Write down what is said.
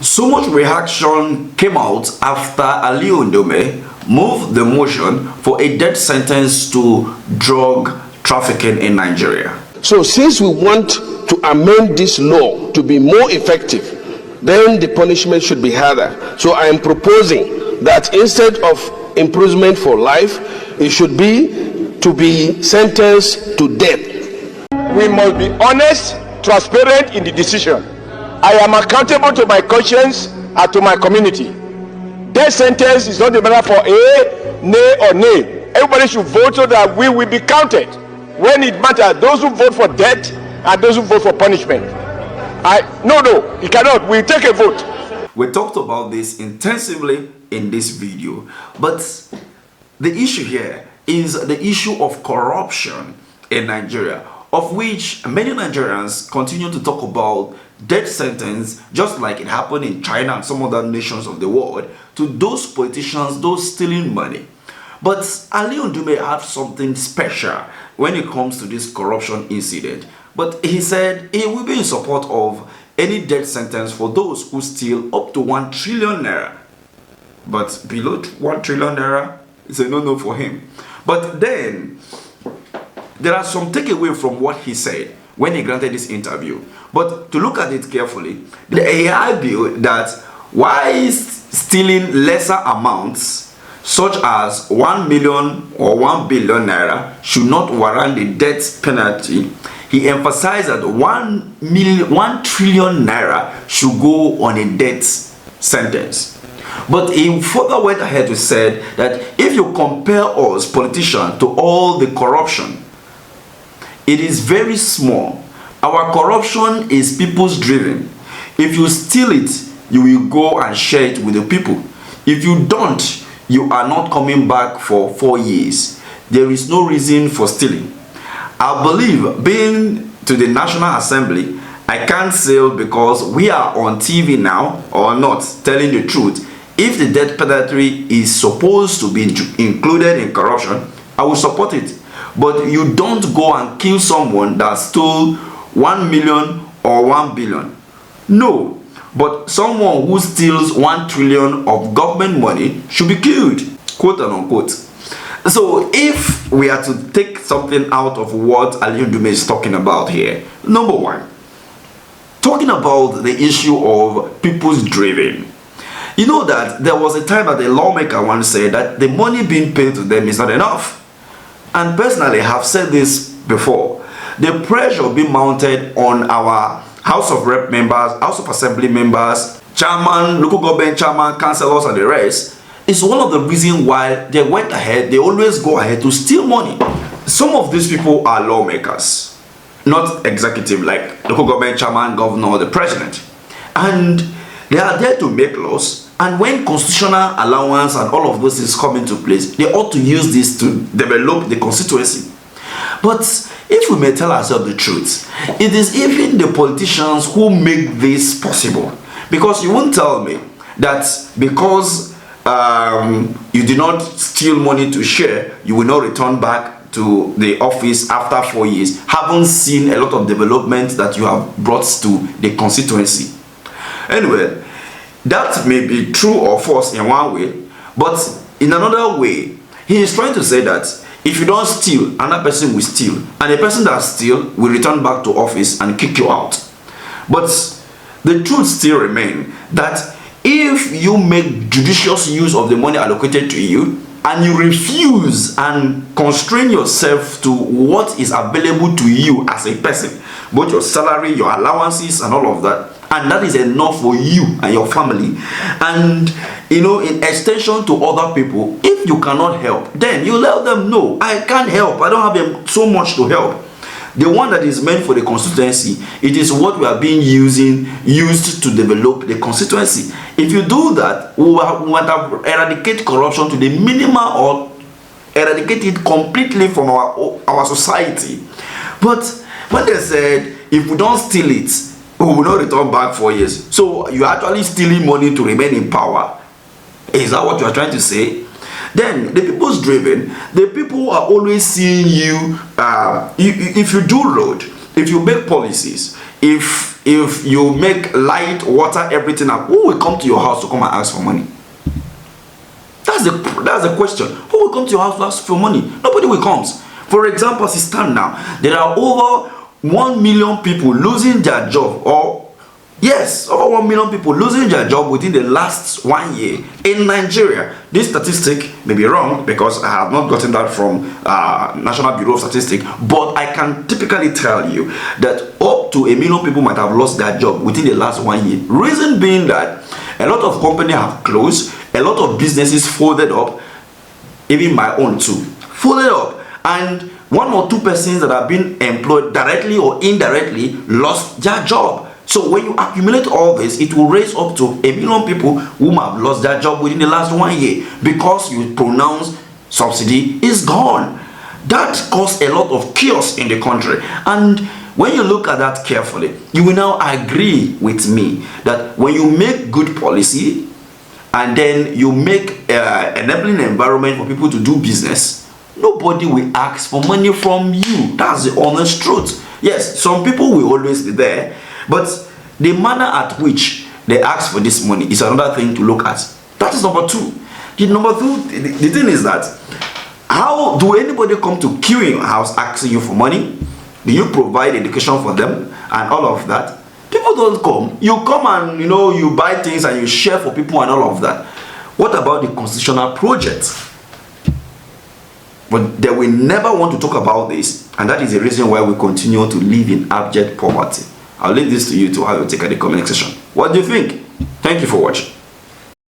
So much reaction came out after alot Ndume moved the motion for a death sentence to drug trafficking in Nigeria. So since we want to amend this law to be more effective, then the punishment should be harder. So I am proposing that instead of imprisonment for life, it should be to be sentenced to death. We must be honest, transparent in the decision. I am accountable to my conscience and to my community. Death sentence is not a matter for a, nay or nay. Everybody should vote so that we will be counted when it matters. Those who vote for death and those who vote for punishment. No, you cannot. We take a vote. We talked about this intensively in this video, but the issue here is the issue of corruption in Nigeria, of which many Nigerians continue to talk about death sentence, just like it happened in China and some other nations of the world, to those politicians, those stealing money. But alot Ndume had something special when it comes to this corruption incident. But he said he will be in support of any death sentence for those who steal up to 1 trillion naira. But below 1 trillion naira, it's a no-no for him. But then, there are some takeaway from what he said when he granted this interview. But to look at it carefully, he argued that why stealing lesser amounts, such as 1 million or 1 billion naira, should not warrant the death penalty. He emphasized that 1 trillion naira should go on a death sentence. But he further went ahead to say that if you compare us politicians to all the corruption, it is very small. Our corruption is people's driven. If you steal it, you will go and share it with the people. If you don't, you are not coming back for 4 years. There is no reason for stealing. I believe, being to the National Assembly, I can't say because we are on TV now or not, telling the truth. If the death penalty is supposed to be included in corruption, I will support it. But you don't go and kill someone that stole 1 million or 1 billion. No, but someone who steals 1 trillion of government money should be killed, quote and unquote. So if we are to take something out of what alot Ndume is talking about here, number one, talking about the issue of people's driven. You know that there was a time that a lawmaker once said that the money being paid to them is not enough. And personally, I have said this before. The pressure being mounted on our House of Rep members, House of Assembly members, chairman, local government chairman, councillors, and the rest is one of the reasons why they went ahead. They always go ahead to steal money. Some of these people are lawmakers, not executive like local government chairman, governor, or the president. And they are there to make laws. And when constitutional allowance and all of those things come into place, they ought to use this to develop the constituency. But if we may tell ourselves the truth, it is even the politicians who make this possible. Because you won't tell me that because you did not steal money to share, you will not return back to the office after 4 years, haven't seen a lot of development that you have brought to the constituency. Anyway, that may be true or false in one way, but in another way, he is trying to say that if you don't steal, another person will steal, and the person that steals will return back to office and kick you out. But the truth still remains that if you make judicious use of the money allocated to you, and you refuse and constrain yourself to what is available to you as a person, both your salary, your allowances, and all of that, and that is enough for you and your family, and in extension to other people, if you cannot help, then you let them know, I can't help, I don't have so much to help. The one that is meant for the constituency, it is what we are being used to develop the constituency. If you do that, we want to eradicate corruption to the minimum or eradicate it completely from our society. But when they said, if we don't steal it, we will not return back 4 years. So you're actually stealing money to remain in power. Is that what you are trying to say? Then the people's driven, the people are always seeing you, if you do road, if you make policies, if you make light, water, everything up, who will come to your house to come and ask for money? That's the question. Who will come to your house to ask for money? Nobody will come. For example, as it stands now, there are over 1 million people losing their job, or yes, over 1 million people losing their job within the last 1 year in Nigeria. This statistic may be wrong because I have not gotten that from National Bureau of Statistics, but I can typically tell you that up to 1 million people might have lost their job within the last 1 year. Reason being that a lot of companies have closed, a lot of businesses folded up, even my own too, folded up, and 1 or 2 persons that have been employed directly or indirectly lost their job. So when you accumulate all this, it will raise up to 1 million people who have lost their job within the last 1 year because you pronounce subsidy is gone. That caused a lot of chaos in the country. And when you look at that carefully, you will now agree with me that when you make good policy and then you make enabling environment for people to do business, nobody will ask for money from you. That's the honest truth. Yes, some people will always be there, but the manner at which they ask for this money is another thing to look at. That is number 2. The thing is that, how do anybody come to queue in your house asking you for money? Do you provide education for them and all of that? People don't come. You come and you buy things and you share for people and all of that. What about the constitutional project? But they will never want to talk about this, and that is the reason why we continue to live in abject poverty. I'll leave this to you to have your take at the comment section. What do you think? Thank you for watching.